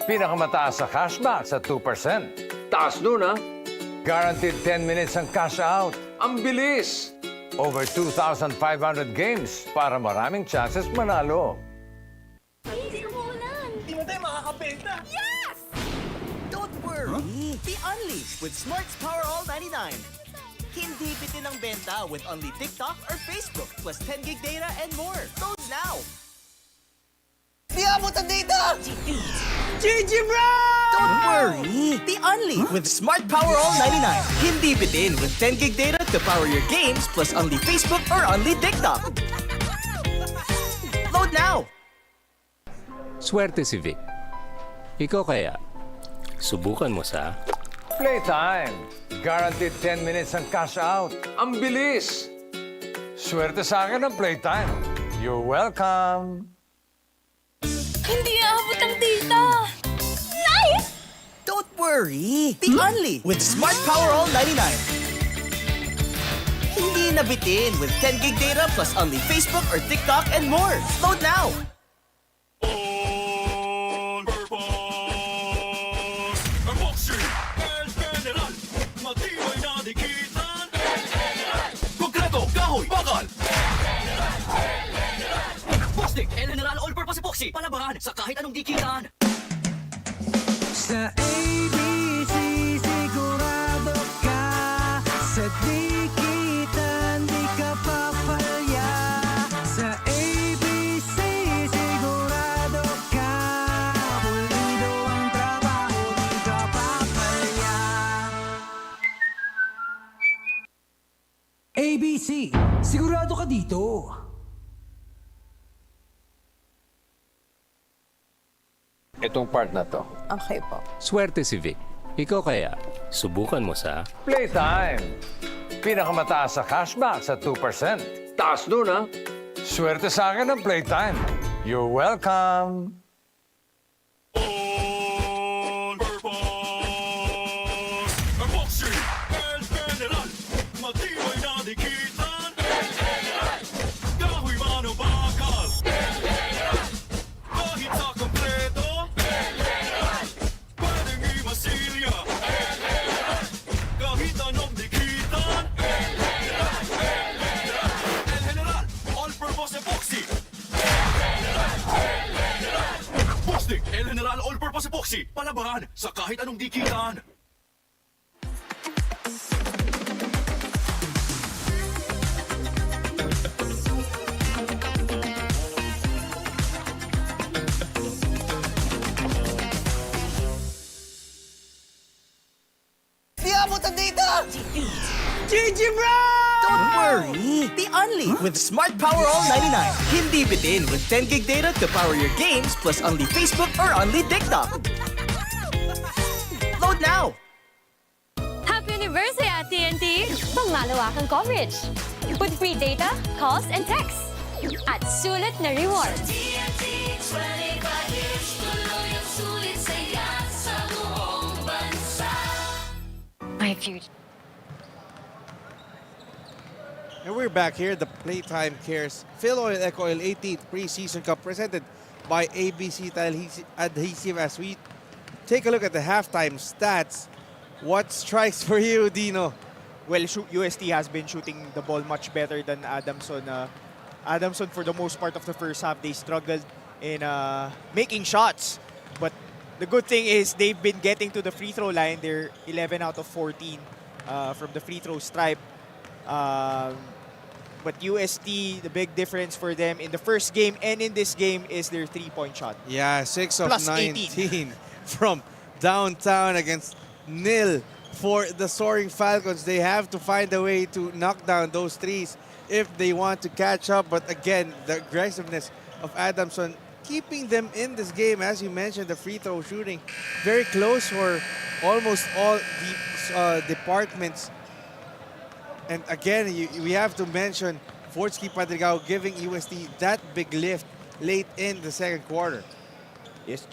Pinakamataas sa cashback sa 2%. Taas nun, ha? Guaranteed 10 minutes ang cash out. Ang bilis! Over 2,500 games para maraming chances manalo. Hindi ko maulan. Hindi mo tayo makakabenta. Yes! Don't worry. Be unleashed with Smart's Power All 99. Hindi bitin ang benta with only TikTok or Facebook plus 10 gig data and more. Load now! Di abot ang data! GG bro! Don't worry. Be unleashed with Smart Power All 99. Hindi bitin with 10 gig data to power your games plus only Facebook or only TikTok. Load now! Swerte si Vic. Ikaw kaya, subukan mo sa... Playtime. Guaranteed 10 minutes ang cash out. Ang bilis! Swerte sa akin ang Playtime. You're welcome. Hindi aabot ang data. Nice! Don't worry. Be only with Smart Power All 99. Hindi nabitin with 10 gig data plus only Facebook or TikTok and more. Load now! Palabaran sa kahit anong dikitan. Sa ABC sigurado ka. Sa dikitan di ka papalya. Sa ABC sigurado ka. Pulido ang trabaho di ka papalya. ABC, sigurado ka dito. Itong part na to. Okay po. Swerte si Vic. Ikaw kaya, subukan mo sa... Playtime. Pinakamataas sa cashback sa 2%. Taas nun, ha? Swerte sa akin ang Playtime. You're welcome. El General All-Purpose Epoxy. Palabaran sa kahit anong dikitan. Di abot ang data! GG bro! Don't worry. Be only with Smart Power All 99. Hindi bitin with 10 gig data to power your games plus only Facebook or only TikTok. Load now! Happy anniversary at TNT! Pangmalawakang coverage. With free data, calls, and texts. At sulit na rewards. TNT 25 years, tuloy ang sulit saya sa buong bansa. My future. And we're back here, the PlayTime Cares Filoil EcoOil 18th Preseason Cup presented by ABC Tile Adhesive. As we take a look at the halftime stats, what strikes for you, Dino? Well, UST has been shooting the ball much better than Adamson. Adamson, for the most part of the first half, they struggled in making shots. But the good thing is they've been getting to the free throw line. They're 11 out of 14 from the free throw stripe. But UST, the big difference for them in the first game and in this game is their three-point shot. Yeah, 6 of Plus 19 18. from downtown against nil for the Soaring Falcons. They have to find a way to knock down those threes if they want to catch up. But again, the aggressiveness of Adamson keeping them in this game. As you mentioned, the free throw shooting very close for almost all the departments. And again, we have to mention Fortsky Padrigao giving UST that big lift late in the second quarter. Yes,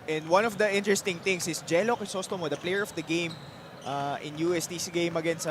and one of the interesting things is Jello Crisostomo, the player of the game in UST's game against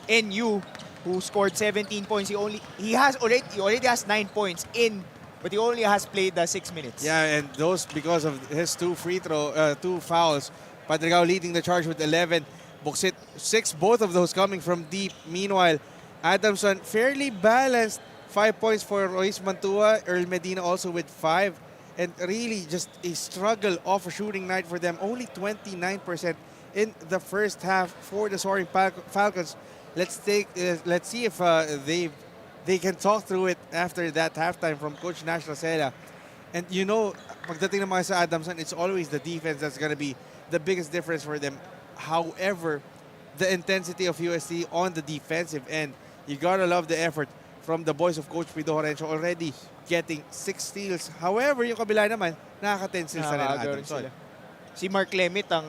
NU, who scored 17 points. He already has 9 points in but he only has played 6 minutes. Yeah, and those because of his two fouls. Padrigao leading the charge with 11. Buksit 6, both of those coming from deep. Meanwhile, Adamson fairly balanced. 5 points for Royce Mantua. Earl Medina also with 5. And really just a struggle of a shooting night for them. Only 29% in the first half for the Soaring Falcons. Let's see if they can talk through it after that halftime from Coach Nash Rosella. And you know, pagdating naman sa Adamson, it's always the defense that's going to be the biggest difference for them. However, the intensity of UST on the defensive end, you gotta love the effort from the boys of Coach Pido Horencio, already getting 6 steals. However, yung kabila naman, nakaka-10 steals na rin ang Adamson. Si Mark Lemit ang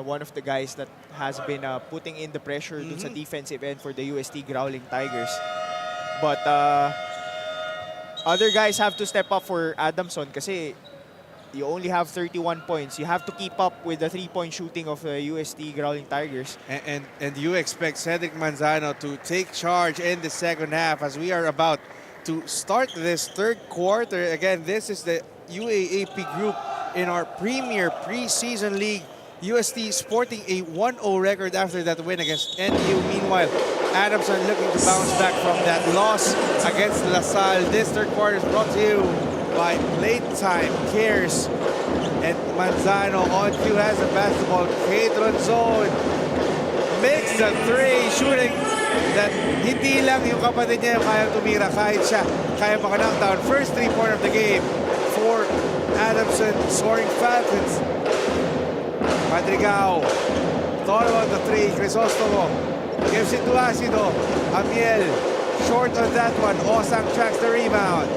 one of the guys that has been putting in the pressure dun sa defensive end for the UST Growling Tigers. But other guys have to step up for Adamson kasi you only have 31 points. You have to keep up with the 3-point shooting of the UST Growling Tigers. And you expect Cedric Manzano to take charge in the second half as we are about to start this third quarter. Again, this is the UAAP group in our Premier Preseason League. UST sporting a 1-0 record after that win against NU. Meanwhile, Adamson looking to bounce back from that loss against LaSalle. This third quarter is brought to you by PlayTime Cares. And Manzano on cue has the basketball. Cadron zone. Makes the 3. Shooting that hindi lang yung kapatid niya yung kayang tumira. Kahit siya, kaya maka-knockdown. First 3-pointer of the game for Adamson Soaring Falcons. Madrigao. Thought about the 3. Crisostomo gives it to Acido. Amiel short on that one. Osang tracks the rebound.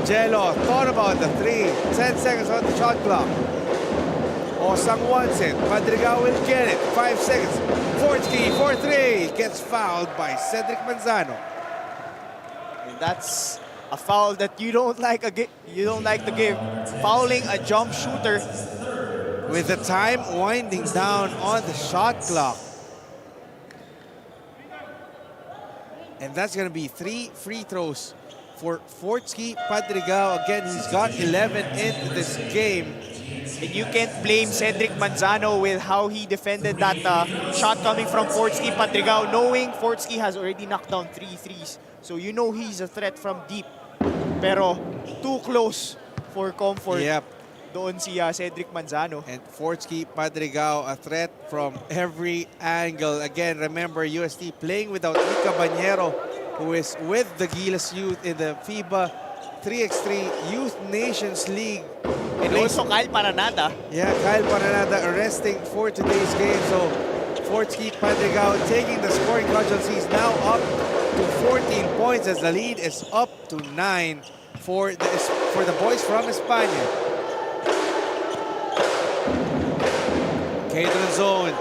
Jello thought about the 3. 10 seconds on the shot clock. Osang wants it. Madrigao will get it. 5 seconds. Fortsky for 3. Gets fouled by Cedric Manzano. And that's a foul that you don't like to give. Fouling a jump shooter. With the time winding down on the shot clock. And that's going to be 3 free throws for Fortsky Padrigao. Again, he's got 11 in this game. And you can't blame Cedric Manzano with how he defended that shot coming from Fortsky Padrigao, knowing Fortsky has already knocked down 3 threes. So you know he's a threat from deep. Pero too close for comfort. Yep. Doon si Cedric Manzano. And Fortsky Padrigao, a threat from every angle. Again, remember, UST playing without Ika Bañero, who is with the Gilas Youth in the FIBA 3x3 Youth Nations League. And also Kyle Paranada. Yeah, Kyle Paranada resting for today's game. So Fortsky Padrigao taking the scoring casualties now up to 14 points as the lead is up to 9 for the boys from España. Cadron zone.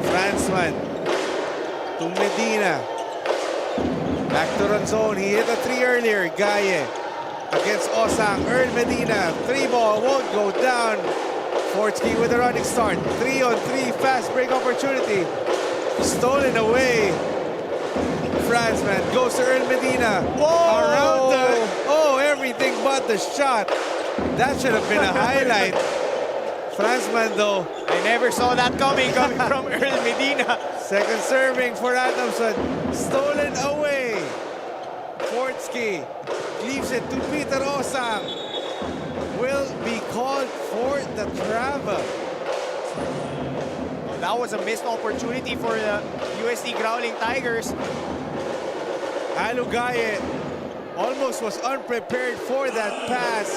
Franzman to Medina. Back to run zone. He hit a 3 earlier. Gaye against Osang. Earl Medina. 3 ball won't go down. Fortsky with a running start. 3-on-3 fast break opportunity. Stolen away. Franzman goes to Earl Medina. Whoa! Around everything but the shot. That should have been a highlight. Franzman though. I never saw that coming from Earl Medina. Second serving for Adamson. Stolen away. Fortsky leaves it to Peter Osang. Will be called for the travel. That was a missed opportunity for the UST Growling Tigers. Alugaye almost was unprepared for that pass,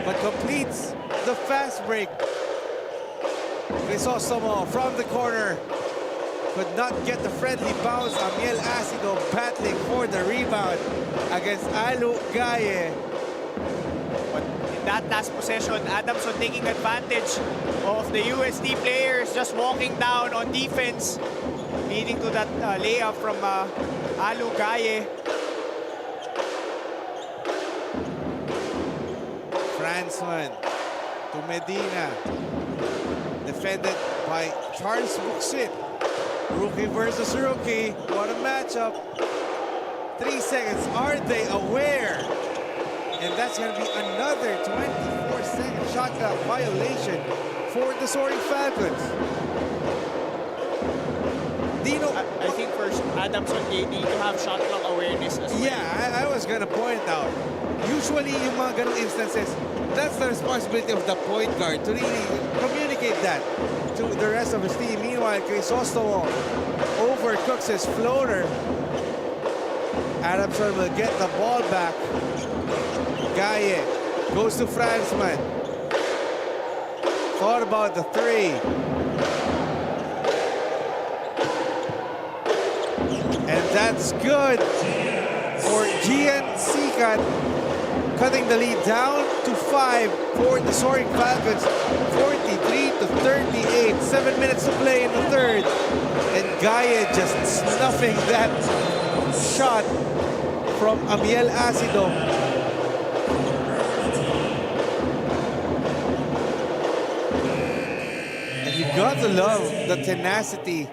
but completes the fast break. Crisostomo from the corner could not get the friendly bounce. Amiel Acido battling for the rebound against Alugaye. But in that last possession, Adamson taking advantage of the UST players just walking down on defense, leading to that layup from Alugaye. Franzman to Medina. Defended by Charles Buxit. Rookie versus rookie. What a matchup. 3 seconds. Are they aware? And that's going to be another 24-second shot clock violation for the Soaring Falcons. Dino, I think for Adamson, they need to have shot clock awareness as well. yeah, I was going to point out. Usually, yung mga ganong instances, that's the responsibility of the point guard to really communicate that to the rest of his team. Meanwhile, Crisostomo overcooks his floater. Adamson will get the ball back. Gaye goes to Fransman. Thought about the three. And that's good for Gian Sikat, cutting the lead down to 5 for the Soaring Falcons. 43-38. 7 minutes to play in the third. And Gaye just snuffing that shot from Amiel Acido. And you got to love the tenacity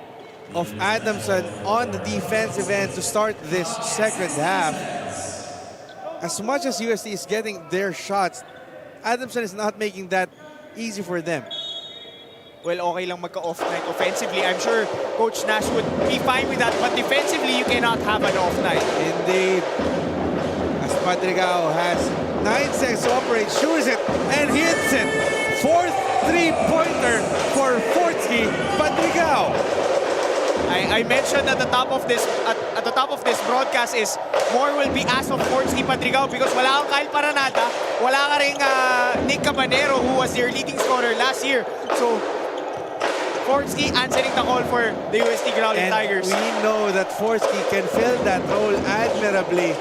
of Adamson on the defensive end to start this second half. As much as UST is getting their shots, Adamson is not making that easy for them. Well, okay lang magka-off night offensively. I'm sure Coach Nash would be fine with that, but defensively, you cannot have an off night. Indeed. As Padrigao has 9 seconds to operate, shoots it, and hits it. Fourth three-pointer for Fortsky Padrigao. I mentioned at the top of this broadcast is more will be asked of Fortsky Padrigao because wala kang Kyle Paranata, wala ka ring Nick Cabanero who was their leading scorer last year. So Fortsky answering the call for the UST Growling Tigers. We know that Fortsky can fill that role admirably.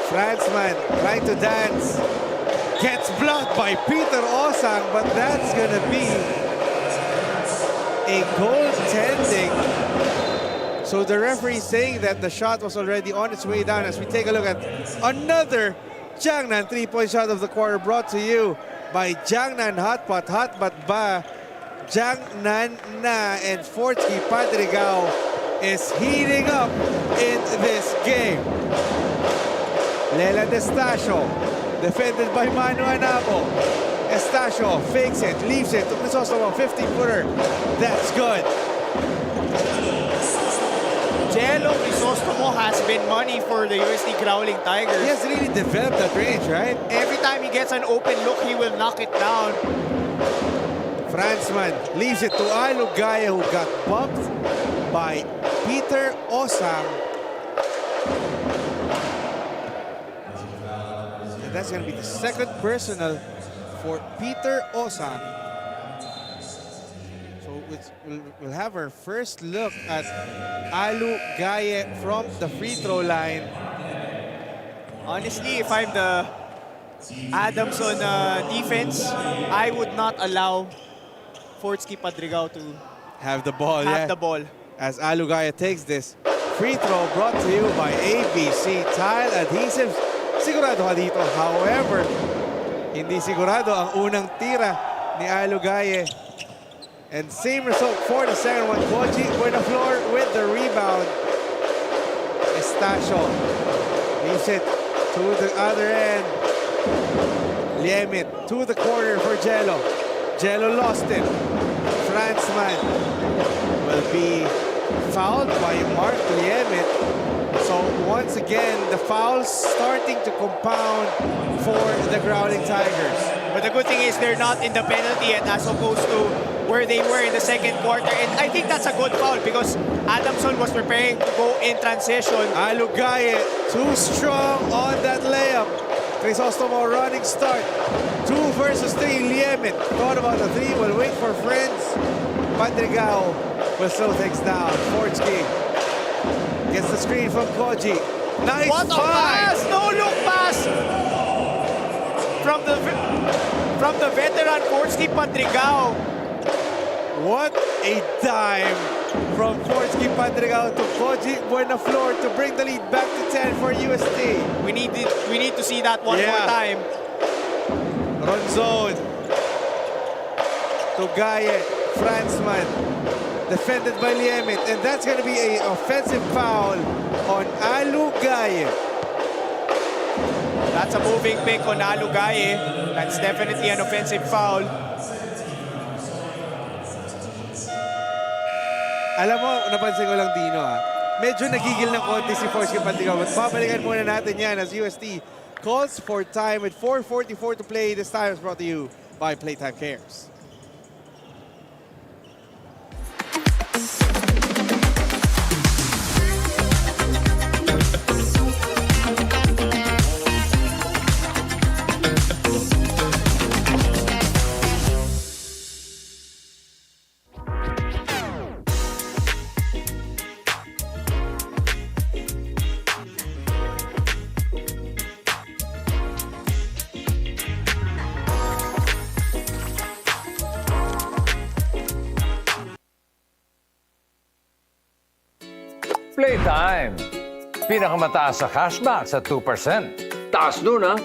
Fransman trying to dance. Gets blocked by Peter Osang, but that's gonna be a goaltending. So the referee saying that the shot was already on its way down as we take a look at another Jiangnan three-point shot of the quarter brought to you by Jiangnan Hotpot. Hotpot ba? Jiangnan na, and Fortsky Padrigao is heating up in this game. Lela Estacio, defended by Manu Anabo. Estacio fakes it, leaves it to Crisostomo, 15-footer. That's good. Jello Crisostomo has been money for the UST Growling Tigers. He has really developed that range, right? Every time he gets an open look, he will knock it down. Fransman leaves it to Ailo Gaye, who got bumped by Peter Osang. And that's going to be the second personal for Peter Osang. So we'll have our first look at Alu Gaye from the free throw line. Honestly, if I'm the Adamson defense, I would not allow Fortsky Padrigao to Have the ball, have the ball. As Alu Gaye takes this free throw brought to you by ABC Tile Adhesive. Sigurado ka dito. However, hindi sigurado ang unang tira ni Alu Gaye. And same result for the second one. Koji with the floor with the rebound. Estacio leaves it to the other end. Liemit to the corner for Jello. Jello lost it. Fransman will be fouled by Mark Liemit. So once again, the fouls starting to compound for the Growling Tigers. But the good thing is they're not in the penalty yet as opposed to where they were in the second quarter. And I think that's a good foul because Adamson was preparing to go in transition. Alu Gaye too strong on that layup. Crisostomo running start. 2 versus 3. Liemit thought about the 3. Will wait for friends. Padrigao will slow things down. Fortsky gets the screen from Koji. Nice What a pass! No look pass from the veteran Fortsky Padrigao. What a dime from Fortsky Padrigao to Koji Buenaflor to bring the lead back to 10 for UST. We need to see that one more time. Run zone to Gaye, Fransman. defended by Liemit, and that's going to be an offensive foul on Alugaye. That's a moving pick on Alugaye. That's definitely an offensive foul. Alam mo, napansin ko lang, Dino, medyo nagigil ng konti si Forsky Pantigaw. But babalikan muna natin yan as UST calls for time with 4:44 to play. This time is brought to you by PlayTime Cares. Playtime. Pinakamataas sa cashback sa 2%. Taas nun, ha?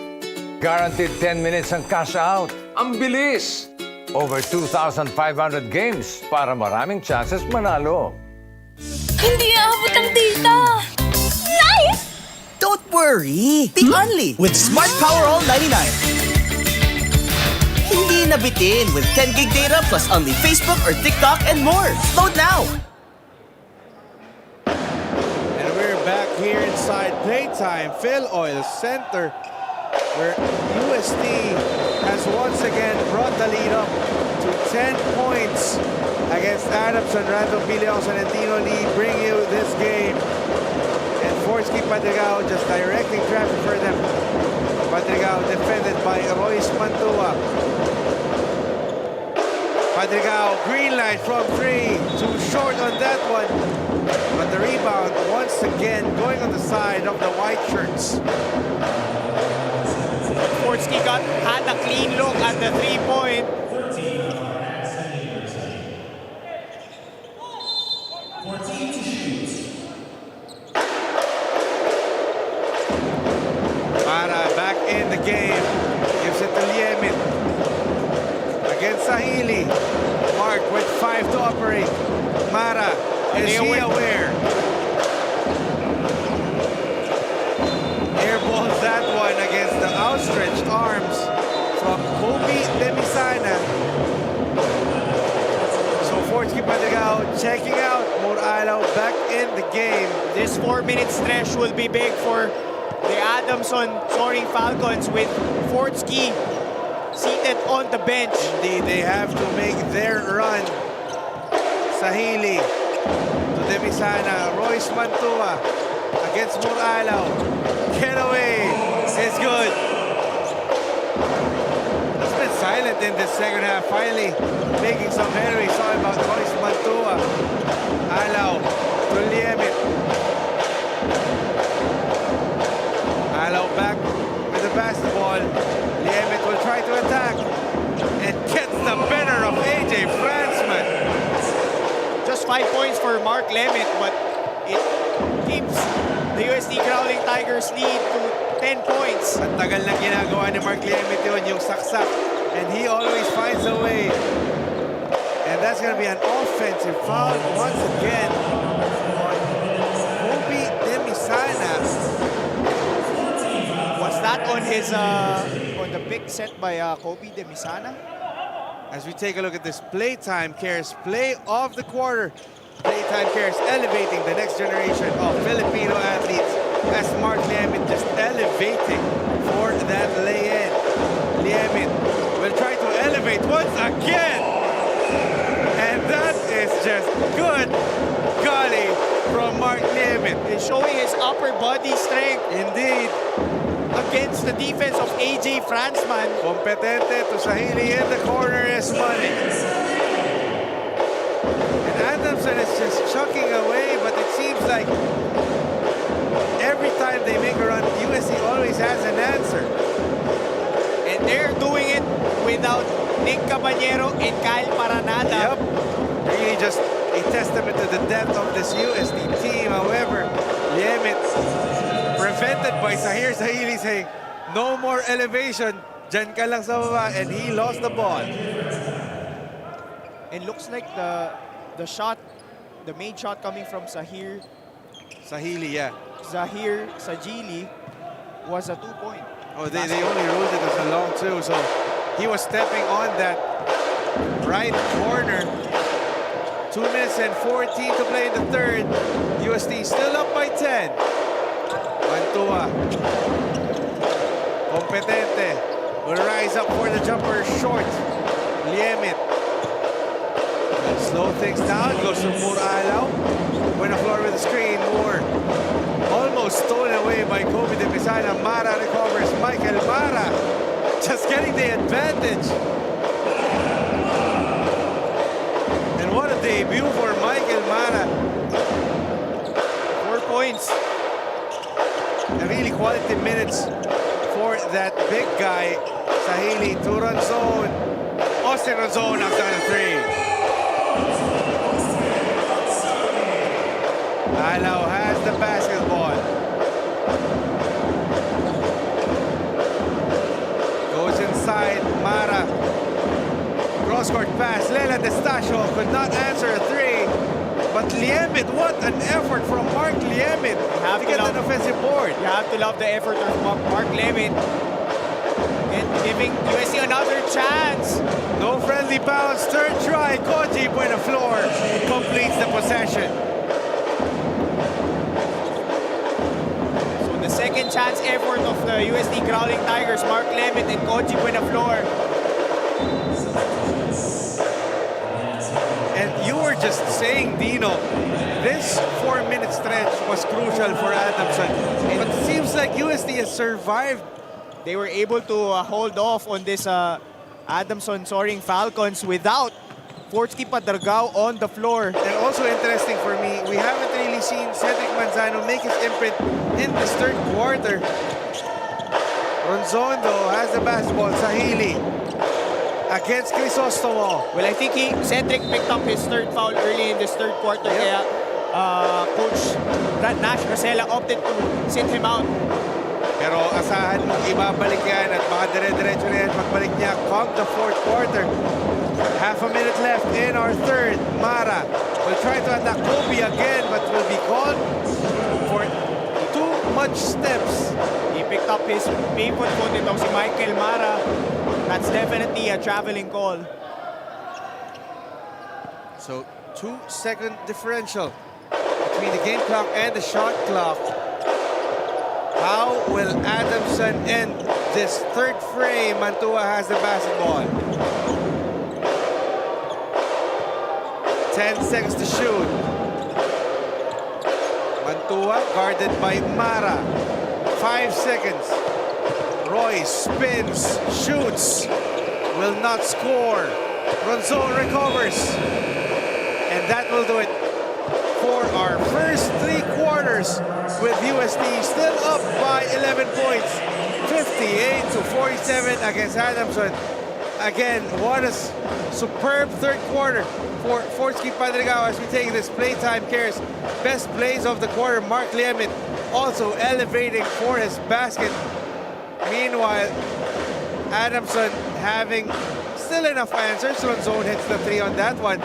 Guaranteed 10 minutes ang cash out. Ang bilis! Over 2,500 games para maraming chances manalo. Hindi aabot ang data! Nice! Don't worry! Be only with Smart Power All 99. Hindi nabitin with 10 gig data plus only Facebook or TikTok and more. Load now! And we're back here inside Playtime Filoil Center, where UST has once again brought the lead up to 10 points against Adamson. Random Bilion Sanentino Lee bring you this game. And Forsky Padrigao just directing traffic for them. Padrigao defended by Royce Mantua. Padrigao, green light from 3. Too short on that one. But the rebound once again going on the side of the white shirts. Forsky had a clean look at the 3-point. Mara back in the game. Gives it to Liemit. Against Sahili. Mark with 5 to operate. Mara, is he aware? Airballs that one against the outstretched arms from Kobe Demisana. So Forsky Padrigao checking out. Moralo back in the game. This 4-minute stretch will be big for the Adamson Soaring Falcons with Forsky seated on the bench. Indeed, they have to make their run. Sahili to Demisana. Royce Mantua against Moralo. Get away. It's good. It's been silent in this second half. Finally making some headway. Sorry about Royce Mantua. Alaw to Liemit. Alaw back with the basketball. Liemit will try to attack and gets the better of AJ Fransman. Just 5 points for Mark Lemit, but it keeps the UST Growling Tigers lead to 10 points. Ang tagal na ginagawa ni Mark Liemit yun, yung saksak. And he always finds a way. And that's going to be an offensive foul once again on Kobe Demisana. Was that on his on the pick set by Kobe Demisana? As we take a look at this Playtime Cares play of the quarter. Playtime Cares elevating the next generation of Filipino athletes as Mark Liemit just elevating for that lay-in. Liemit will try to elevate once again. And that is just good golly from Mark Liemit. He's showing his upper body strength Indeed. against the defense of AJ Fransman. Competente to Sahili in the corner is money. And Adamson is just chucking away, but it seems like every time they make a run, USC always has an answer. And they're doing it without Nick Caballero and Kyle Paranada. Yep. Really just a testament to the depth of this USD team. However, Liemit prevented by Sahir Sahili saying, no more elevation. Dyan ka lang sa baba. And he lost the ball. It looks like the shot the main shot coming from Zahir Sajili was a 2-point. Oh, they only ruled it as a long two, so he was stepping on that right corner. 2 minutes and 14 to play in the third. UST still up by 10. Mantua. Competente. Will rise up for the jumper short. Liemit. Slow things down. Goes to Muralaw. Win a floor with the screen. Moore. Almost stolen away by Kobe de Misana. Mara recovers. Michael Mara. Just getting the advantage. And what a debut for Michael Mara. 4 points. And really quality minutes for that big guy. Sahili to Ronzon. Austin Ronzon knocks down a three. Alaw has the basketball. Goes inside, Mara. Cross-court pass, Lela Destasio could not answer a three. But Liemit, what an effort from Mark Liemit to get an offensive board. You have to love the effort of Mark Liemit. And giving USC another chance. No friendly bounce, third try, Koji Buenaflor completes the possession. So the second chance effort of the USD Growling Tigers, Mark Liemit and Koji Buenaflor. And you were just saying, Dino, this 4-minute stretch was crucial for Adamson. But it seems like USD has survived. They were able to hold off on this Adamson Soaring Falcons without Fortsky Padragao on the floor. And also interesting for me, we haven't really seen Cedric Manzano make his imprint in this third quarter. Ronzondo has the basketball, Sahili against Crisostomo. Well, I think Cedric picked up his third foul early in this third quarter. Kaya Coach Brad Nash Rosella opted to sit him out. Pero asahan mong ibabalik yan at baka dire-diretso na yan pagbalik niya come the fourth quarter. Half a minute left in our third. Mara will try to attack Kobe again but will be called for too much steps. He picked up his pivot foot. Itong si Michael Mara. That's definitely a traveling call. So 2-second differential between the game clock and the shot clock. How will Adamson end this third frame? Mantua has the basketball. 10 seconds to shoot. Mantua guarded by Mara. 5 seconds. Roy spins, shoots, will not score. Ronzon recovers. And that will do it for our first 3 quarters with UST still up by 11 points. 58-47 against Adamson. Again, what a superb third quarter for Fortsky Padragao as we take this PlayTime Cares best plays of the quarter. Mark Liemit also elevating for his basket. Meanwhile, Adamson having still enough answers. Ronzon hits the three on that one.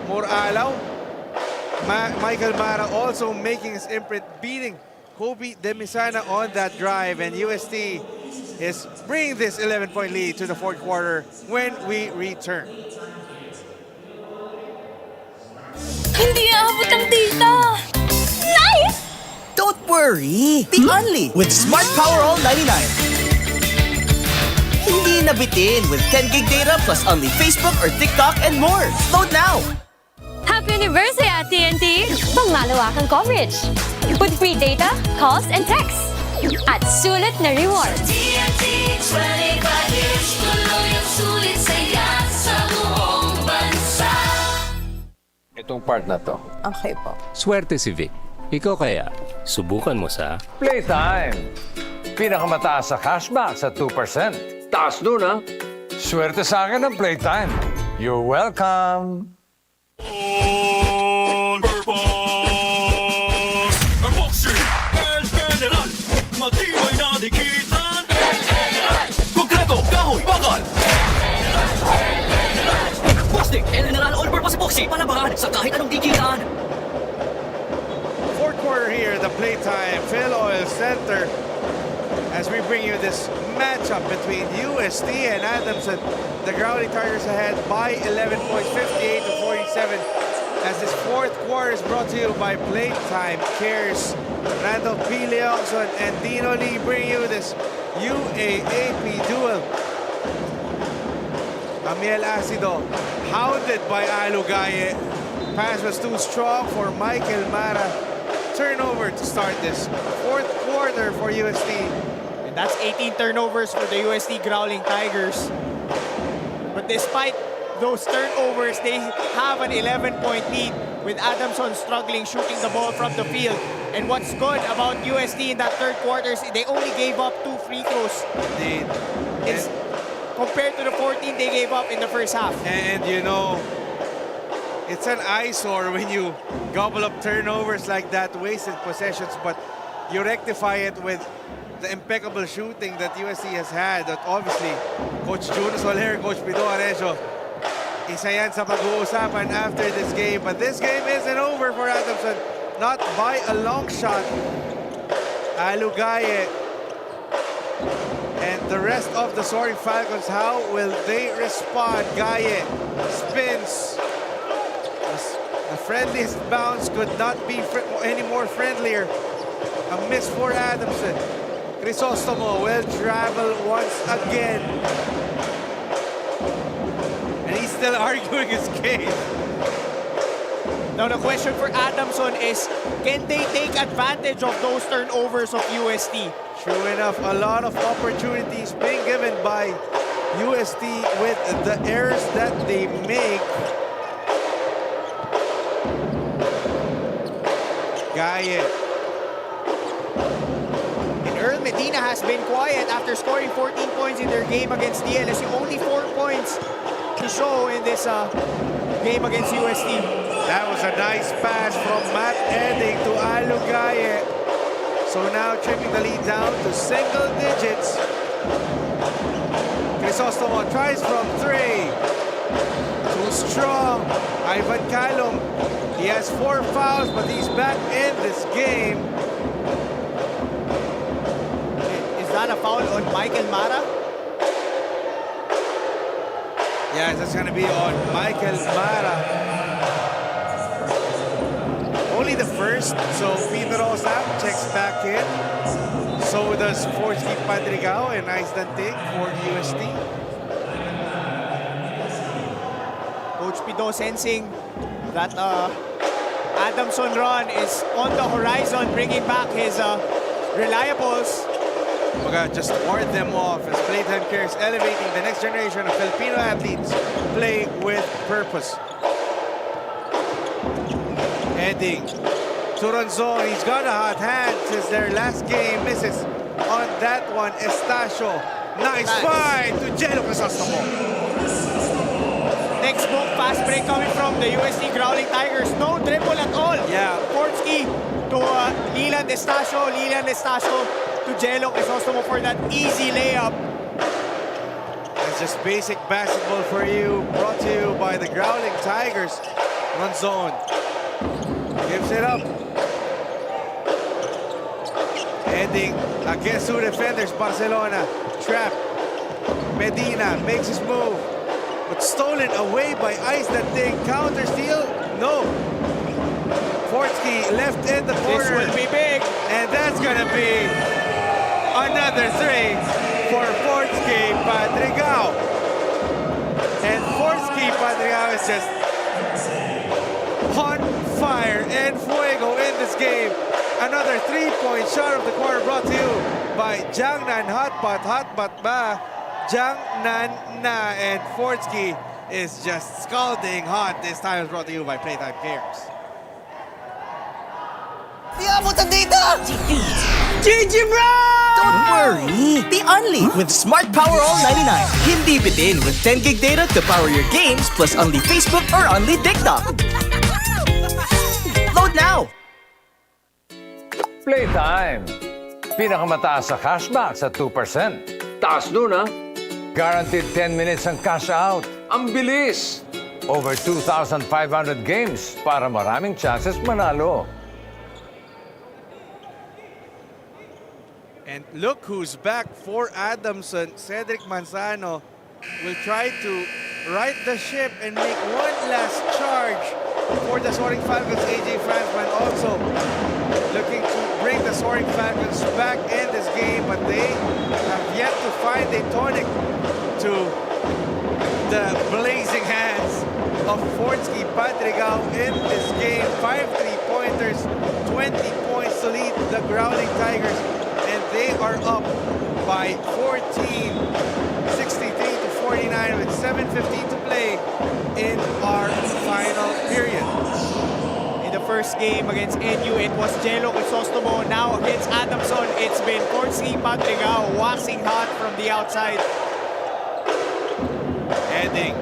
Muralaw. Michael Mara also making his imprint, beating Kobe de Misana on that drive. And UST is bringing this 11-point lead to the fourth quarter when we return. Hindi aabot ang data! Nice! Don't worry! Be only with Smart Power All 99. Hindi nabitin with 10 gig data plus only Facebook or TikTok and more. Load now! Happy anniversary at TNT! Pangmalawakang coverage. With free data, calls, and texts. At sulit na rewards. TNT 25 years, tuloy ang sulit saya sa buong bansa. Itong part na to. Okay po. Swerte si Vic. Ikaw kaya, subukan mo sa Playtime! Pinakamataas sa cashback sa 2%. Taas nun, ha? Swerte sa akin ng Playtime. You're welcome! All-purpose epoxy and general. Matibay na dikitan. Konkreto, kahoy, bakal. Plastic and mineral all-purpose pa si Foxy. Palabangan sa kahit anong dikitaan. Fourth quarter here, the playtime Filoil Center. As we bring you this matchup between UST and Adamson, the Growling Tigers ahead by 11 points, 58 to 47. As this fourth quarter is brought to you by PlayTime Cares. Randall P. Leongson and Dino Lee bring you this UAAP duel. Amiel Acido hounded by Alugaye. Pass was too strong for Michael Mara. Turnover to start this fourth quarter for UST. And that's 18 turnovers for the UST Growling Tigers. But despite those turnovers, they have an 11-point lead with Adamson struggling shooting the ball from the field. And what's good about UST in that third quarter is they only gave up 2 free throws. Indeed. It's compared to the 14 they gave up in the first half. And you know, it's an eyesore when you gobble up turnovers like that, wasted possessions, but you rectify it with the impeccable shooting that USC has had. That obviously, Coach Jonas Valer, Coach Pido Arejo, isa yan sa pag-uusapan after this game. But this game isn't over for Adamson. Not by a long shot. Alugaye and the rest of the Soaring Falcons, how will they respond? Gaye spins. The friendliest bounce could not be any more friendlier. A miss for Adamson. Crisostomo will travel once again. And he's still arguing his case. Now the question for Adamson is, can they take advantage of those turnovers of UST? True enough, a lot of opportunities being given by UST with the errors that they make. Gaye. And Earl Medina has been quiet after scoring 14 points in their game against DLSU. Only 4 points to show in this game against UST. That was a nice pass from Matt Edding to Alugaye. So now trimming the lead down to single digits. Crisostomo tries from 3. Too strong. Ivan Calum. He has 4 fouls, but he's back in this game. Is that a foul on Michael Mara? Yeah, that's going to be on Michael Mara. Only the first, so Peter Osam checks back in. So does Forsky Padrigao, and nice dantig for UST. Coach Pido sensing that Adamson run is on the horizon, bringing back his reliables. Just ward them off as PlayTime Cares elevating the next generation of Filipino athletes play with purpose. Heading to run zone. He's got a hot hand since their last game. Misses on that one. Estacio. Nice find to Jello Crisostomo. Textbook fast break coming from the UST Growling Tigers. No dribble at all. Yeah. Portsky to Leland Estacio. Leland Estacio to Jello Crisostomo for that easy layup. That's just basic basketball for you. Brought to you by the Growling Tigers. Run zone. Gives it up. Heading against 2 defenders. Barcelona. Trap. Medina makes his move. But stolen away by Ice that thing. Counter steal? No. Forsky left in the corner. This will be big. And that's gonna be another 3 for Forsky Padrigao. And Forsky Padrigao is just on fire and fuego in this game. Another 3-point shot of the corner brought to you by Jiangnan Hotpot ba? Jiangnan na, and Forsky is just scalding hot. This time is brought to you by PlayTime Cares. GG bro! Don't worry. Be only with Smart Power All 99. Hindi bitin with 10 gig data to power your games plus only Facebook or only TikTok. Load now! Playtime. Pinakamataas sa cashback sa 2%. Taas nun, ha? Guaranteed 10 minutes ang cash out. Ang bilis! Over 2,500 games para maraming chances manalo. And look who's back for Adamson. Cedric Manzano will try to right the ship and make one last charge for the Soaring Falcons. AJ Fransman also looking to bring the Soaring Falcons back in this game, but they have yet to find a tonic to the blazing hands of Fortsky Padrigao in this game. 5 3-pointers, 20 points to lead the Growling Tigers, and they are up by 14, 63-49 with 7:15 to play in our final period. In the first game against NU, it was Jello Crisostomo. Now against Adamson, it's been Fortsky Padrigao waxing hot from the outside. Heading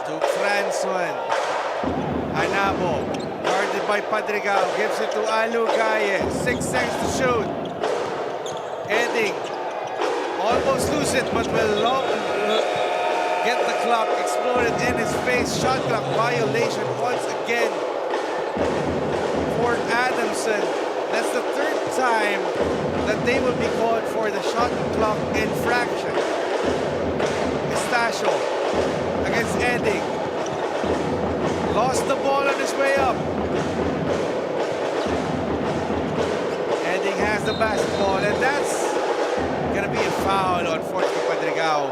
to Fransman. Anabo, guarded by Padrigao, gives it to Alugaye. 6 seconds to shoot. Heading, almost lose it, but will get the clock exploded in his face. Shot clock violation once again for Adamson. That's the third time that they will be called for the shot clock infraction. Estacio against Edding. Lost the ball on his way up. Edding has the basketball, and that's gonna be a foul on Fortsky Padrigao.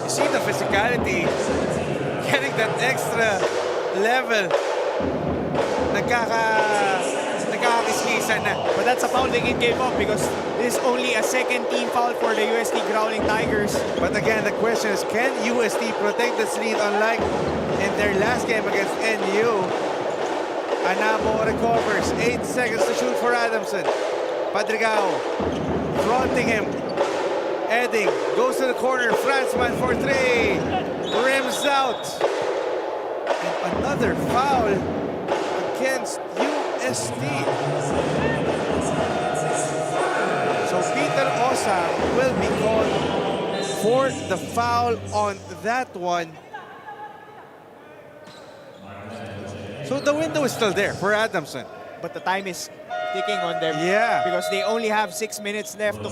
You see the physicality, getting that extra level. Nagkakakiskisan na. But that's a foul they can give up because this is only a second team foul for the UST Growling Tigers. But again, the question is, can UST protect this lead unlike in their last game against NU? Anabo recovers. 8 seconds to shoot for Adamson. Padrigao fronting him. Edding goes to the corner. Fransman for 3. Rims out. And another foul against UST. So Peter Osang will be called for the foul on that one. So the window is still there for Adamson. But the time is ticking on them. Yeah. Because they only have 6 minutes left to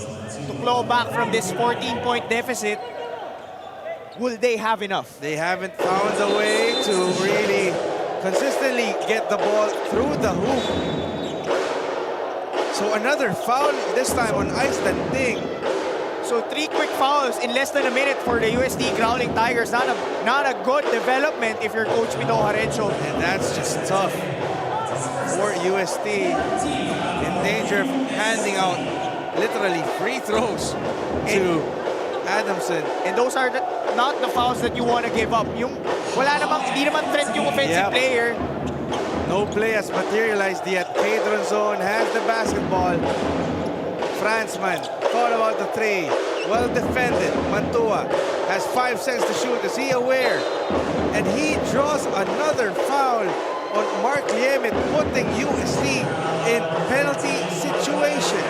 claw back from this 14-point deficit. Will they have enough? They haven't found a way to really consistently get the ball through the hoop. So another foul, this time on Iceland Ding. So 3 quick fouls in less than a minute for the UST Growling Tigers. Not a good development if you're Coach Pito Harencio. And that's just tough for UST, in danger of handing out literally free throws to Adamson. And those are not the fouls that you want to give up. Yung wala namang, hindi naman threat yung offensive player. No play has materialized yet. Cadron Zone has the basketball. Fransman thought about the 3. Well defended. Mantua has 5 seconds to shoot. Is he aware? And he draws another foul on Mark Liemet, putting UST in penalty situation.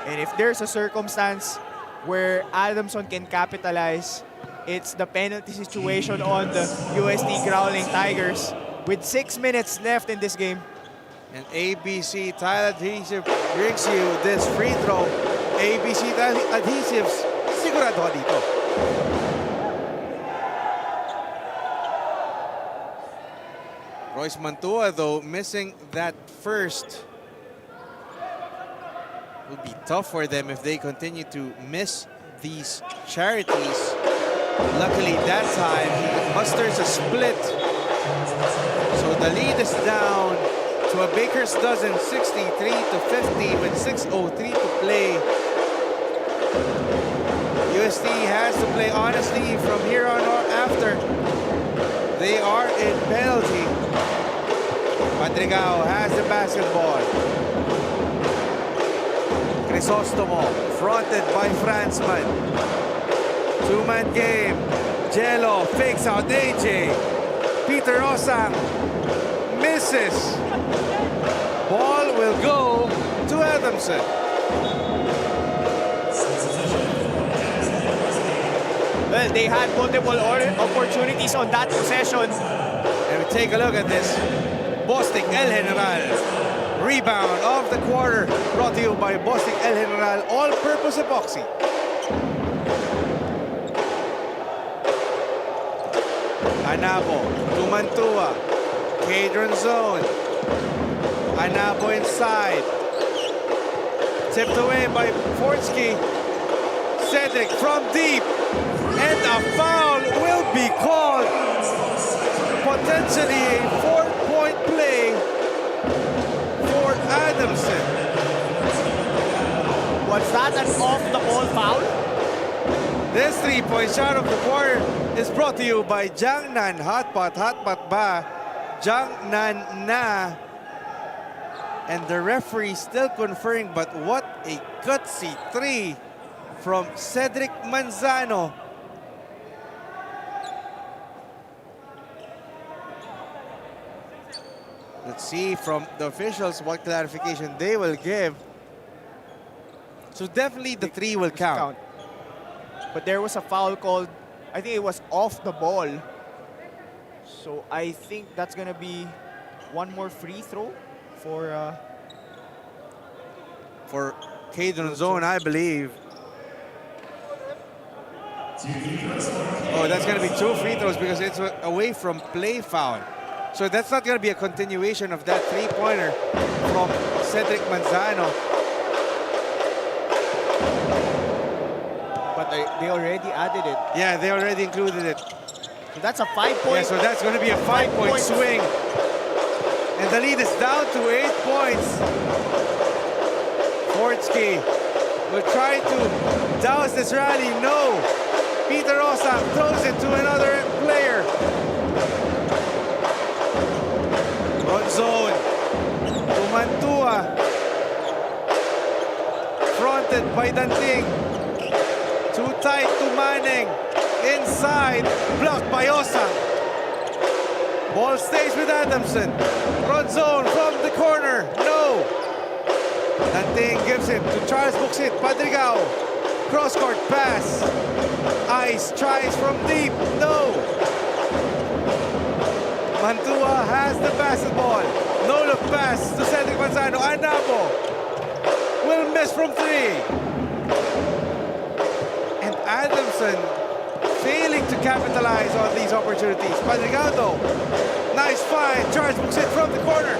And if there's a circumstance where Adamson can capitalize, it's the penalty situation on the UST Growling Tigers with 6 minutes left in this game. And ABC Tile Adhesive brings you this free throw. ABC Tile Adhesives, sigurado ka dito. Royce Mantua, though, missing that first. Will be tough for them if they continue to miss these charities. Luckily, that time, he musters a split. So the lead is down to a baker's dozen, 63-50 with 6:03 to play. UST has to play honestly from here on after. They are in penalty. Padrigao has the basketball. Crisostomo fronted by Fransman. 2-man game. Jello fakes out AJ. Peter Osang misses. Ball will go to Adamson. Adamson. Well, they had multiple opportunities on that possession. And we take a look at this. Bostik El General. Rebound of the quarter. Brought to you by Bostik El General All-Purpose Epoxy. Anabo to Mantua. Cadron zone. Anabo inside. Tipped away by Fortsky. Cedric from deep. And a foul will be called. Potentially a 4-point play for Adamson. Was that an off-the-ball foul? This 3-point shot of the quarter is brought to you by Jiangnan Hotpot ba? Jiangnan na. And the referee still conferring, but what a gutsy 3 from Cedric Manzano. Let's see from the officials what clarification they will give. So definitely the 3 will count. But there was a foul called, I think it was off the ball. So I think that's gonna be one more free throw for Cadron zone, I believe. Oh, that's gonna be 2 free throws because it's away from play foul. So that's not gonna be a continuation of that 3-pointer from Cedric Manzano. but they already added it. Yeah, they already included it. So that's a 5-point. Yeah, so that's going to be a 5-point swing. And the lead is down to 8 points. Fortsky will try to douse this rally. No. Peter Rosa throws it to another player. On zone. To Mantua. Fronted by Danting. Too tight to Manning. Inside, blocked by Osa. Ball stays with Adamson. Front zone from the corner. No. Danting gives it to Charles Buxit. Padrigao. Cross-court pass. Ice tries from deep. No. Mantua has the basketball. No-look pass to Cedric Manzano. Anabo will miss from 3. And Adamson failing to capitalize on these opportunities. Padrigado, nice find. Charles Buxit from the corner.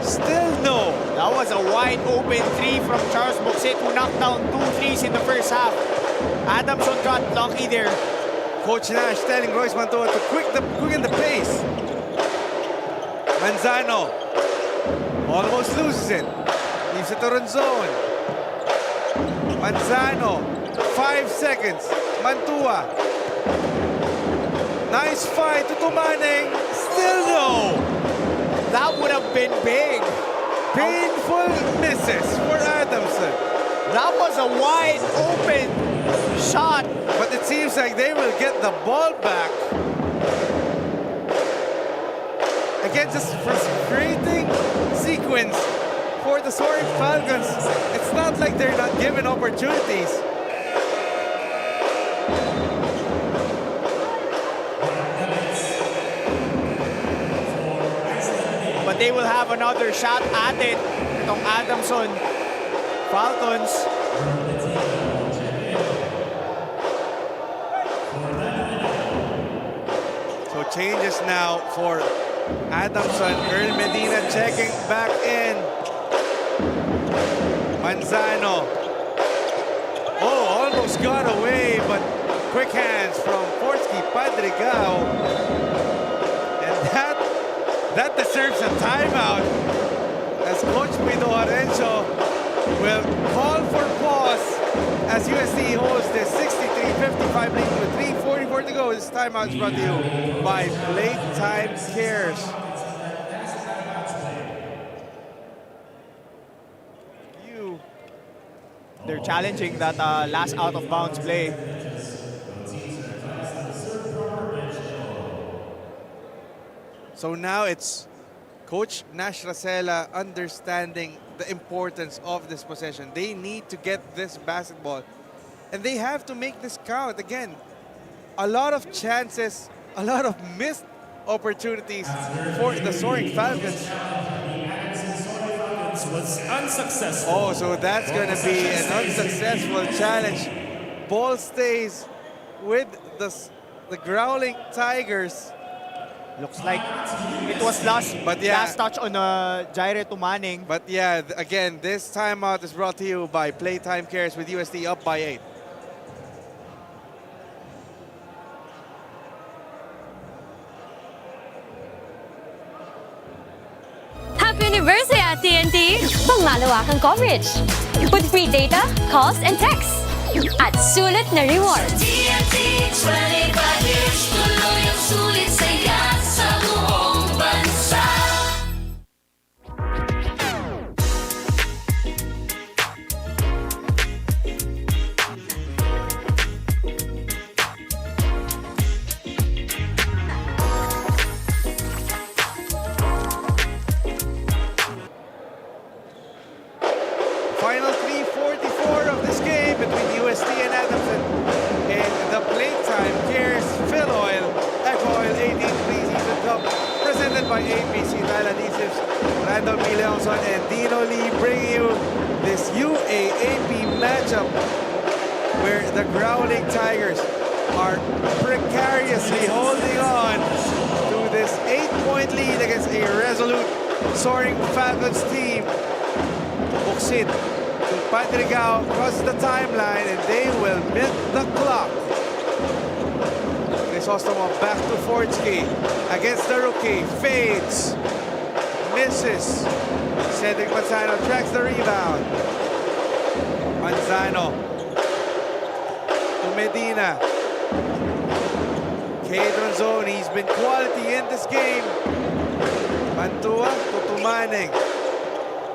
Still no. That was a wide open 3 from Charles Buxit, who knocked down 2 threes in the first half. Adamson got lucky there. Coach Nash telling Royce Mantua to quicken the pace. Manzano almost loses it. Leaves it to Ronzone. Manzano, 5 seconds. Mantua. Nice fight to Tumaneng. Still no. That would have been big. Painful misses for Adamson. That was a wide open shot. But it seems like they will get the ball back. Again, just frustrating sequence for the Soaring Falcons. It's not like they're not given opportunities. But they will have another shot at it. Itong Adamson Falcons. So changes now for Adamson. Earl Medina checking back in. Manzano. Oh, almost got away, but quick hands from Fortsky. Padrigao. And that deserves a timeout, as Coach Pido Arencio will call for pause as UST holds the 63-55 lead with 3:44 to go. This timeout is brought to you by PlayTime Cares. They're challenging that last out-of-bounds play. So now it's Coach Nash Racela understanding the importance of this possession. They need to get this basketball, and they have to make this count. Again, a lot of chances, a lot of missed opportunities for the Soaring Falcons. Was unsuccessful. Oh, so that's going to be an unsuccessful challenge. Ball stays with the Growling Tigers. Looks like it was last touch on Jaire Tumaning. But yeah, again, this timeout is brought to you by PlayTime Cares with UST up by 8. Happy anniversary at TNT! Pangmalawakang coverage. With free data, calls, and texts. At sulit na rewards. TNT 25 years, tuloy ang sulit saya sa buong bansa. Final 3:44 of this game between UST and Adamson in the PlayTime Cares Filoil EcoOil Preseason Cup, presented by ABC Tile Adhesives. Randall P. Leonson and Dino Lee bringing you this UAAP matchup where the Growling Tigers are precariously holding on to this 8-point lead against a resolute Soaring Falcons team. Buksid to Padrigao crosses the timeline and they will milk the clock. Crisostomo back to Fortsky against the rookie. Fades. Misses. Cedric Manzano tracks the rebound. Manzano to Medina. Cadron Zone, he's been quality in this game. Mantua to Tumaning.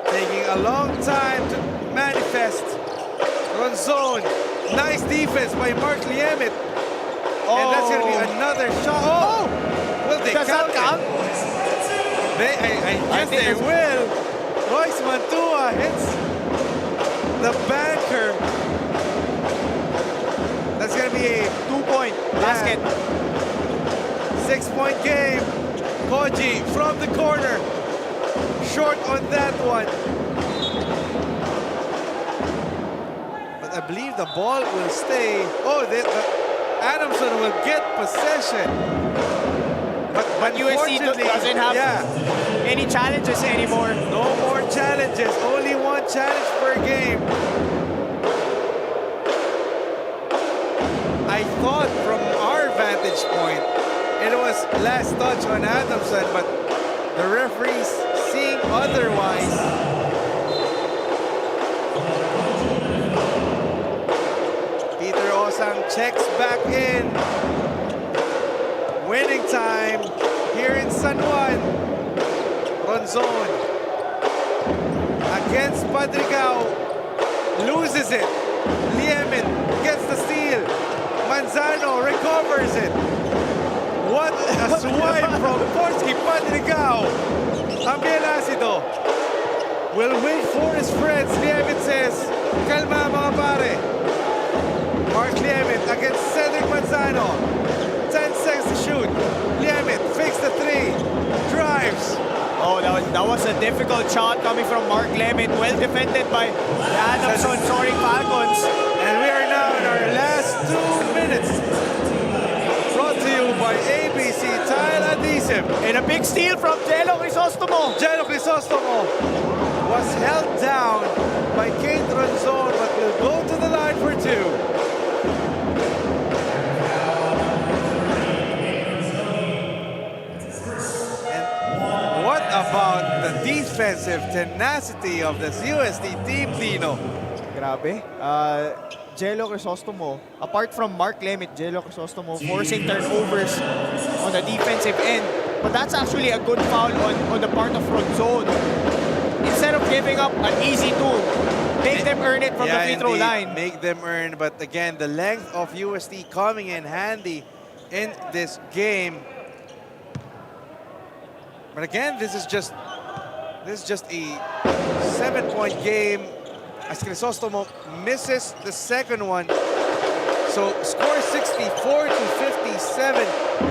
Taking a long time to manifest. Ronzone, nice defense by Mark Liemit. And that's going to be another shot. Oh! Will they count it? I guess they will. Royce Mantua hits the banker. That's going to be a 2-point basket. 6-point game. Koji from the corner. Short on that one. But I believe the ball will stay. Oh, Adamson will get possession. But USC doesn't have any challenges anymore. No more challenges. Only one challenge per game. I thought from our vantage point, it was last touch on Adamson, but the referees seeing otherwise. Peter Osang checks back in. Winning time here in San Juan. Ronzone against Padrigao. Loses it. Liemin gets the steal. Manzano recovers it. What a swipe from Fortsky. Padrigao. Javier Acido will wait for his friends. Liemin says, kalma mga pare. Mark Liemin against Cedric Manzano. 10 seconds to shoot. Liemin fakes the 3. Drives. Oh, that was a difficult shot coming from Mark Liemin. Well defended by the Adamson Soaring Falcons. And we are now in our last 2 minutes. Brought to you by ABC Tile Adhesive. And a big steal from Jello Crisostomo. Jello Crisostomo was held down by Kate Ronzone, but will go to the line for 2. And what about the defensive tenacity of this USD team, Dino? Grabe. Jello Crisostomo, apart from Mark Lemit, Jello Crisostomo forcing turnovers on the defensive end. But that's actually a good foul on the part of Ronzone. Instead of giving up an easy two, make them earn it from the free throw line. Make them earn, but again, the length of UST coming in handy in this game. But again, this is just This is just a 7-point game as Crisostomo misses the second one. So score 64 to 57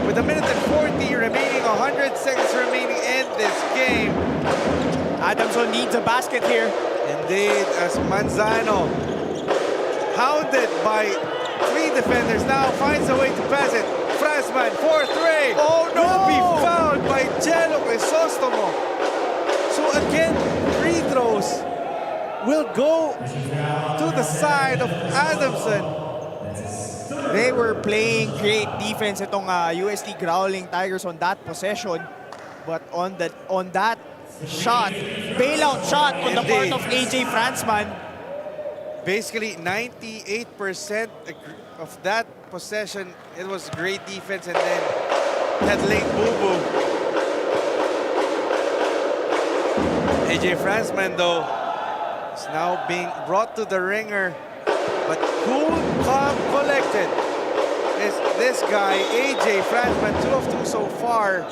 with a minute and 40 remaining, 100 seconds remaining in this game. Adamson needs a basket here. Indeed, as Manzano, hounded by 3 defenders, now finds a way to pass it. Frasman, 4-3. Oh, no! Will be fouled by Jello Crisostomo. So again, free throws will go to the side of Adamson. They were playing great defense itong UST Growling Tigers on that possession. But on that shot, bailout shot on the part of AJ Fransman. Basically, 98% of that possession, it was great defense, and then that late boo-boo. AJ Fransman, though, is now being brought to the ringer. But cool, calm, collected is this guy, AJ Fransman, 2 of 2 so far.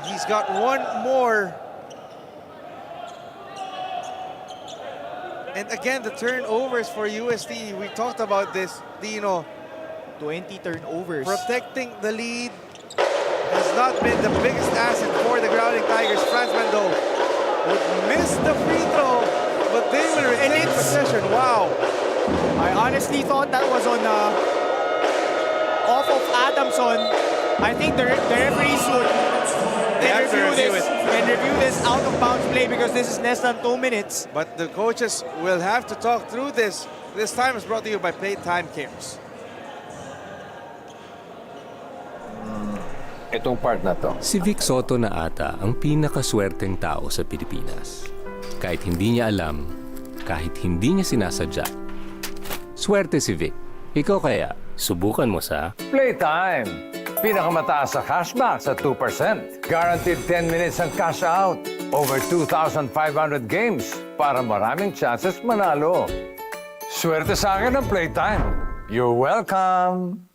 He's got 1 more. And again, the turnovers for UST, we talked about this, Dino. 20 turnovers. Protecting the lead has not been the biggest asset for the Growling Tigers. Fransman, though, would miss the free throw, but they will retain possession. Wow. I honestly thought that was on off of Adamson. I think the referees would review this out of bounds play because this is less than 2 minutes. But the coaches will have to talk through this. This time is brought to you by PlayTime Cares. Itong part na to. Si Vic Soto na ata ang pinakaswerteng tao sa Pilipinas. Kahit hindi niya alam, kahit hindi niya sinasadya. Swerte si Vic. Ikaw kaya, subukan mo sa Playtime. Pinakamataas sa cashback sa 2%. Guaranteed 10 minutes ang cash out. Over 2,500 games para maraming chances manalo. Swerte sa akin ng Playtime. You're welcome.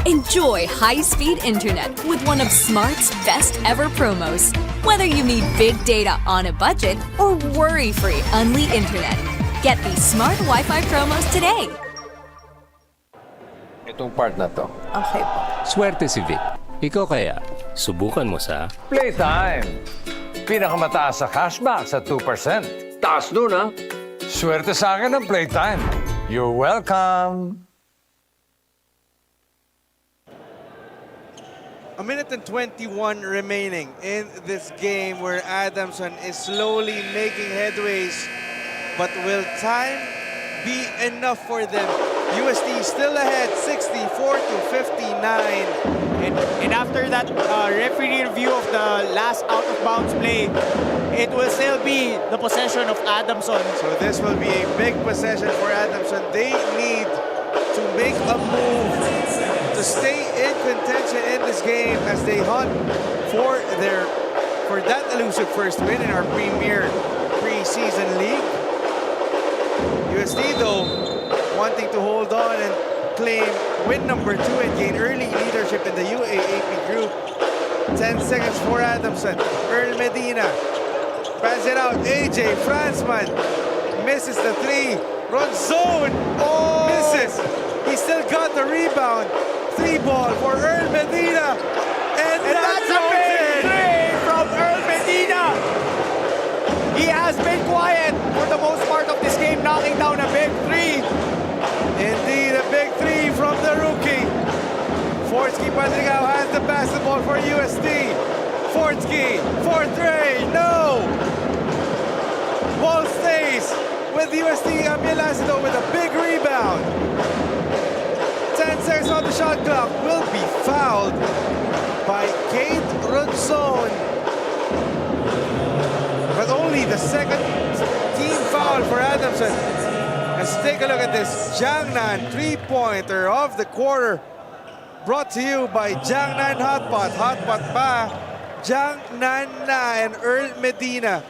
Enjoy high-speed internet with one of Smart's best-ever promos. Whether you need big data on a budget or worry-free Unli internet, get these Smart Wi-Fi promos today. Itong part na to. Okay po. swerte si Vic. Ikaw kaya, subukan mo sa Playtime. Pinakamataas sa cashback sa 2%. Taas nun, ha? Swerte sa akin ng Playtime. You're welcome. A minute and 21 remaining in this game where Adamson is slowly making headways. But will time be enough for them? UST still ahead, 64 to 59. And after that referee review of the last out-of-bounds play, it will still be the possession of Adamson. So this will be a big possession for Adamson. They need to make a move to stay in contention in this game as they hunt for that elusive first win in our premier preseason league. UST, though, wanting to hold on and claim win number 2 and gain early leadership in the UAAP group. 10 seconds for Adamson. Earl Medina. Pass it out. AJ Fransman misses the 3. Runs zone. Oh! Misses. He still got the rebound. 3 ball for Earl Medina. And That's a big three from Earl Medina. He has been quiet for the most part of this game, knocking down a big 3. Indeed, a big 3 from the rookie. Fortsky Padrigao has the basketball for UST. Fortsky, 4-3, no! Ball stays with UST. Amielacido with a big rebound. 10 seconds on the shot clock. Will be fouled by Kate Ronson. But only the second team foul for Adamson. Let's take a look at this. Jiangnan 3-pointer of the quarter. Brought to you by Jiangnan Hotpot. Hotpot ba? Jiangnan na, and Earl Medina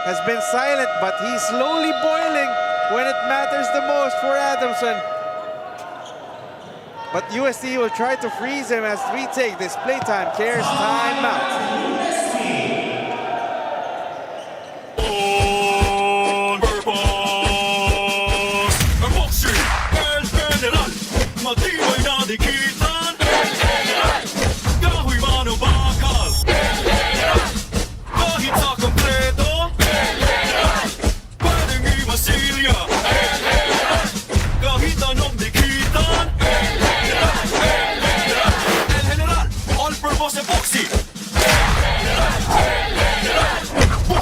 has been silent, but he's slowly boiling when it matters the most for Adamson. But UST will try to freeze him as we take this Playtime Cares timeout.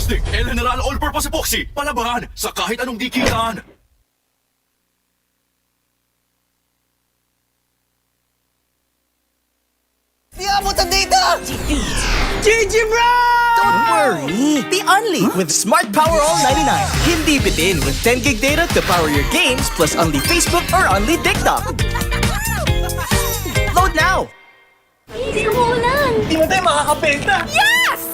Plastic El General All-Purpose Epoxy. Palabahan sa kahit anong dikitaan. Di abot ang data! GG bro! Don't worry! Be Unleashed with Smart Power All 99. Hindi bitin with 10 gig data to power your games plus only Facebook or only TikTok. Load now! Hindi umuulan. Di mo tayo makakapenta! Yes!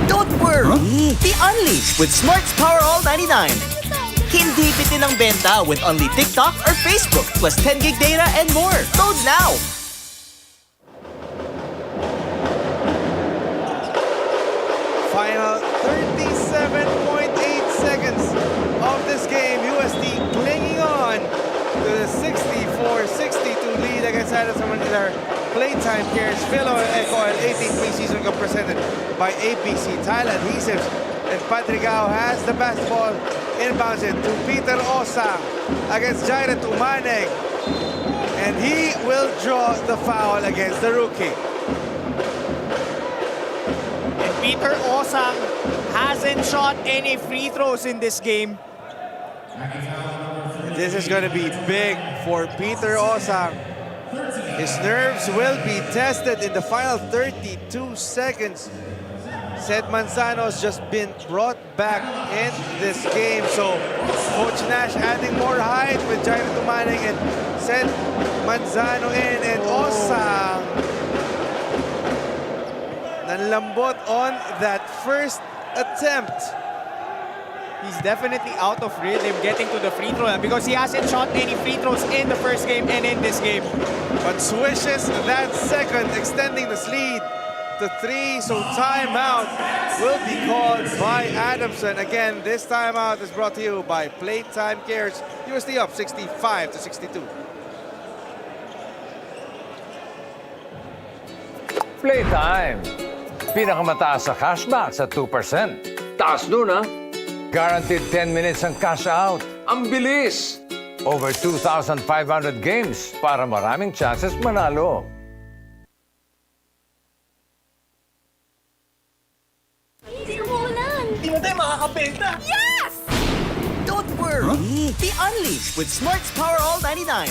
Don't worry! Be Unleashed with Smart's Power All 99. Hindi bitin ang benta with only TikTok or Facebook plus 10 gig data and more. Load now! Final 37.8 seconds of this game. UST clinging on to the 64-62 lead against Adamson in their PlayTime Cares Filoil EcoOil Preseason Cup presented by ABC Tile Adhesives. And Padrigao has the basketball, inbounds it to Peter Osang against Jaira Tumaneg. And he will draw the foul against the rookie. And Peter Osang hasn't shot any free throws in this game. This is going to be big for Peter Osang. His nerves will be tested in the final 32 seconds. Seth Manzano's just been brought back in this game. So Coach Nash adding more height with Jairo Tumaneg and Seth Manzano in. And Osang nanlambot on that first attempt. He's definitely out of rhythm getting to the free throw line because he hasn't shot any free throws in the first game and in this game. But swishes that second, extending the lead to 3. So timeout will be called by Adamson. Again, this timeout is brought to you by PlayTime Cares. UST up 65-62. Playtime. Pinakamataas sa cashback sa 2%. Taas nun, ha? Guaranteed 10 minutes ang cash out. Ang bilis! Over 2,500 games para maraming chances manalo. Hindi umuulan. Di mo tayo makakapenta! Yes! Don't worry! Be Unleashed with Smart's Power All 99.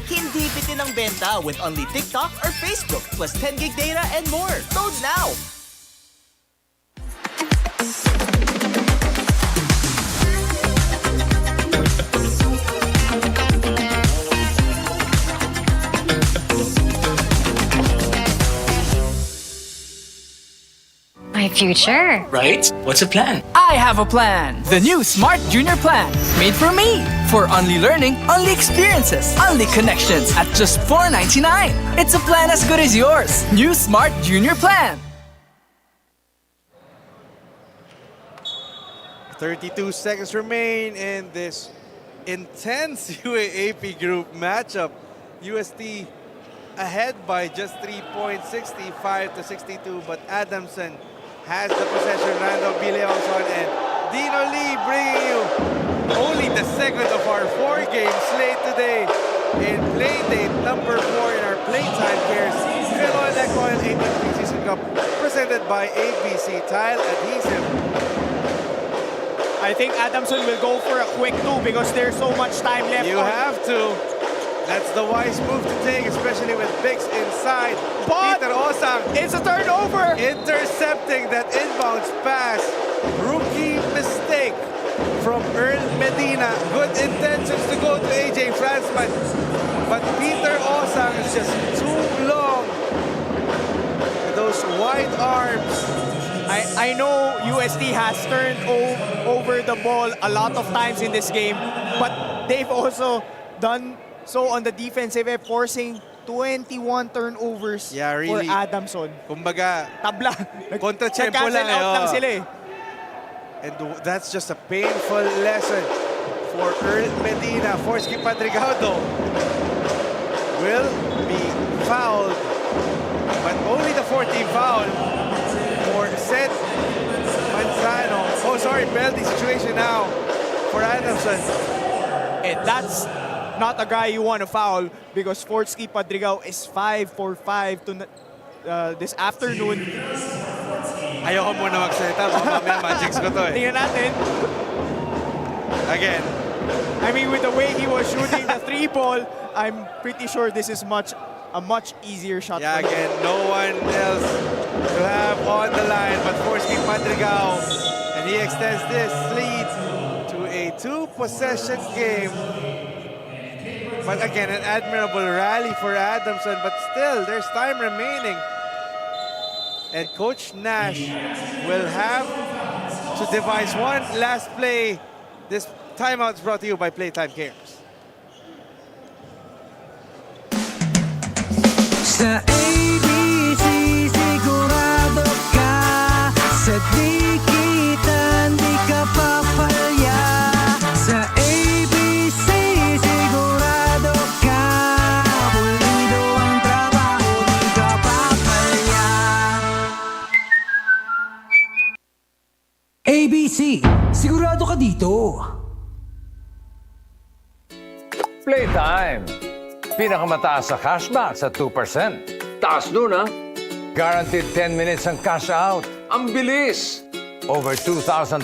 Hindi bitin ang benta with only TikTok or Facebook plus 10 gig data and more. Load now! My future. Right? What's the plan? I have a plan. The new Smart Junior Plan. Made for me. For only learning, only experiences, only connections at just $4.99. It's a plan as good as yours. New Smart Junior Plan. 32 seconds remain in this intense UAAP group matchup. UST ahead by just 3 points, 65-62, but Adamson has the possession. Rando Bileonson and Dino Lee bringing you only the second of our 4-game slate today in Playdate number 4 in our Playtime Cares Filoil EcoOil Preseason Cup presented by ABC Tile Adhesive. I think Adamson will go for a quick 2 because there's so much time left. You have to. That's the wise move to take, especially with Bix inside. But Peter Osang it's a turnover. intercepting that inbounds pass. Rookie mistake from Earl Medina. Good intentions to go to AJ Fransman. But Peter Osang is just too long. With those wide arms. I know UST has turned over the ball a lot of times in this game, but they've also done so on the defensive end, forcing 21 turnovers really. for Adamson. Kumbaga, Tabla. kontra-tempo lang Nag-cancel out lang sila eh. And that's just a painful lesson for Earl Medina. Forsky Padrigado will be fouled, but only the 14th foul for Seth Manzano. Oh, sorry, penalty situation now for Adamson. And that's not a guy you want to foul because Forsky Padrigao is 5 for 5 to this afternoon. Ayoko muna magsalita. Baka mamaya magics ko to eh. Tingnan natin. Again. I mean, with the way he was shooting the 3-ball, I'm pretty sure this is a much easier shot Yeah, for him. again, no one else to have on the line but Forsky Madrigal. And he extends this lead to a 2-possession game. But again, an admirable rally for Adamson, but still, there's time remaining. And Coach Nash will have to devise one last play. This timeout is brought to you by PlayTime Cares. Sa ABC, sigurado ka. Sa dikitan, di ka papalya. Sa ABC, sigurado ka. Pulido ang trabaho, di ka papalya. ABC, sigurado ka dito. Playtime! Pinakamataas sa cashback sa 2%. Taas nun, ha? Guaranteed 10 minutes ang cash out. Ang bilis! Over 2,500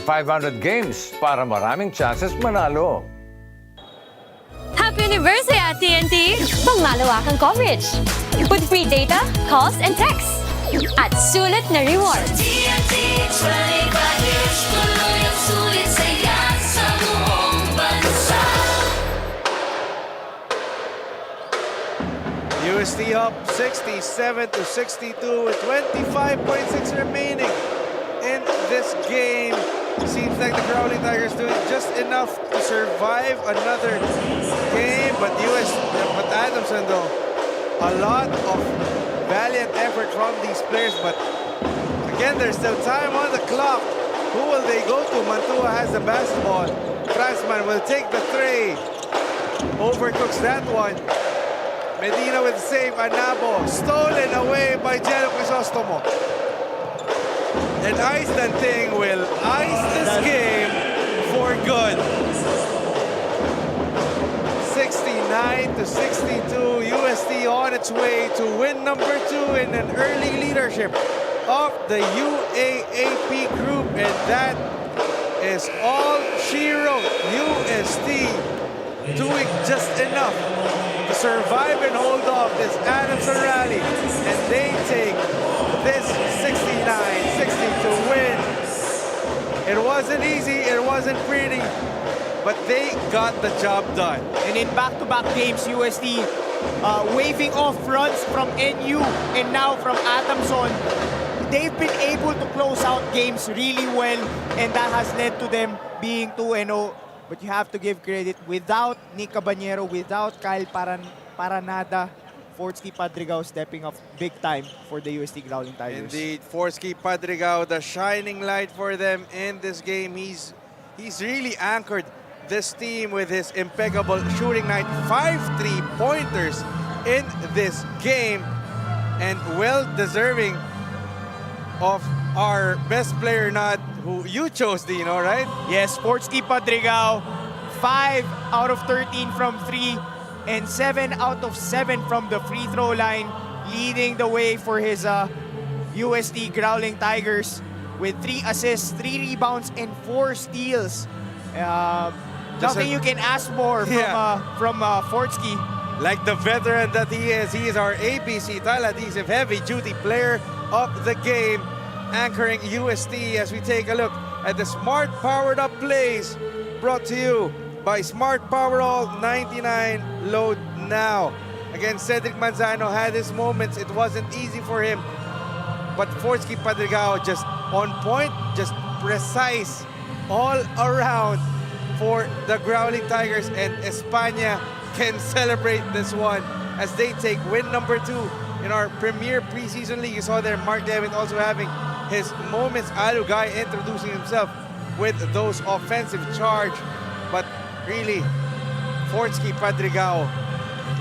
games para maraming chances manalo. Happy anniversary at TNT! Pangmalawakang coverage with free data, calls, and texts. At sulit na rewards. TNT 25 years, tuloy ang sulit saya sa buong bansa. UST up 67-62 with 25.6 remaining in this game. Seems like the Growling Tigers doing just enough to survive another game, but Adamson though, a lot of valiant effort from these players, but again, there's still time on the clock. Who will they go to? Mantua has the basketball. Transman will take the tray. Overcooks that one. Medina with the save, Anabo, stolen away by Jello Crisostomo. And Iceland Ting will ice this game for good. 69-62, UST on its way to win number 2 in an early leadership of the UAAP group. And that is all she wrote. UST doing just enough to survive and hold off this Adamson rally, and they take this 69-60 win. It wasn't easy, it wasn't pretty, but they got the job done. And in back-to-back games, UST waving off runs from NU and now from Adamson. They've been able to close out games really well, and that has led to them being 2-0. But you have to give credit, without Nick Cabanero, without Kyle Paranada, Forsky Padrigao stepping up big time for the UST Growling Tigers. Indeed, Forsky Padrigao, the shining light for them in this game. He's really anchored this team with his impeccable shooting night. 5 3-pointers in this game, and well-deserving of our best player nod, who you chose, Dino, right? Yes, Forsky Padrigao, 5 out of 13 from 3 and 7 out of 7 from the free throw line, leading the way for his UST Growling Tigers with 3 assists, 3 rebounds, and 4 steals. Nothing you can ask more from Forsky. Like the veteran that he is our ABC Tile Adhesive heavy-duty player of the game, anchoring UST as we take a look at the Smart Powered Up plays brought to you by Smart Power All 99. Load now. Again, Cedric Manzano had his moments. It wasn't easy for him, but Forsky Padrigao just on point, just precise all around for the Growling Tigers, and España can celebrate this one as they take win number 2 in our premier preseason league. You saw there Mark David also having his moments. Alugay introducing himself with those offensive charge, but really Forsky Padrigao,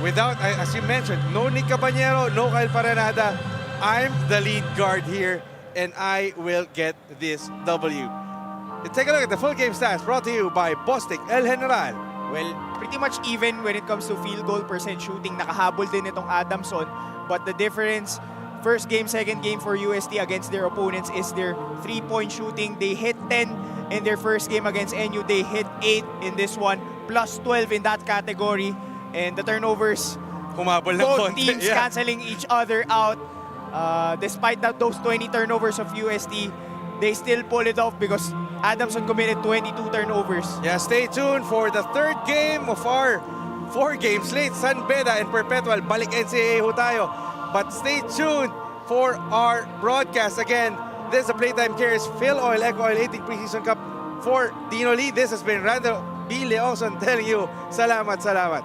without, as you mentioned, no Nick Cabanero, no Kyle Paranada. I'm the lead guard here, and I will get this W. Take a look at the full game stats brought to you by Bostic El General. Well, pretty much even when it comes to field goal percent shooting. Nakahabol din itong Adamson, but the difference first game, second game for UST against their opponents is their 3-point shooting. They hit 10 in their first game against NU. They hit 8 in this one, plus 12 in that category. And the turnovers, Humabol ng both konti. teams canceling each other out. Despite those 20 turnovers of UST, they still pull it off because Adamson committed 22 turnovers. Yeah, stay tuned for the third game of our 4-game slate. San Beda and Perpetual. Balik NCAA ho tayo. But stay tuned for our broadcast. Again, this is the PlayTime Cares Filoil EcoOil Preseason Cup for Dino Lee. This has been Randall B. Leoson telling you, salamat, salamat.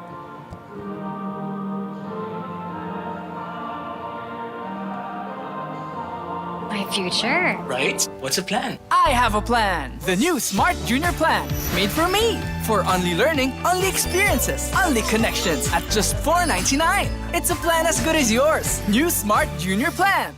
My future. Right? What's a plan? I have a plan. The new Smart Junior Plan. Made for me. For only learning, only experiences, only connections at just $4.99. It's a plan as good as yours. New Smart Junior Plan.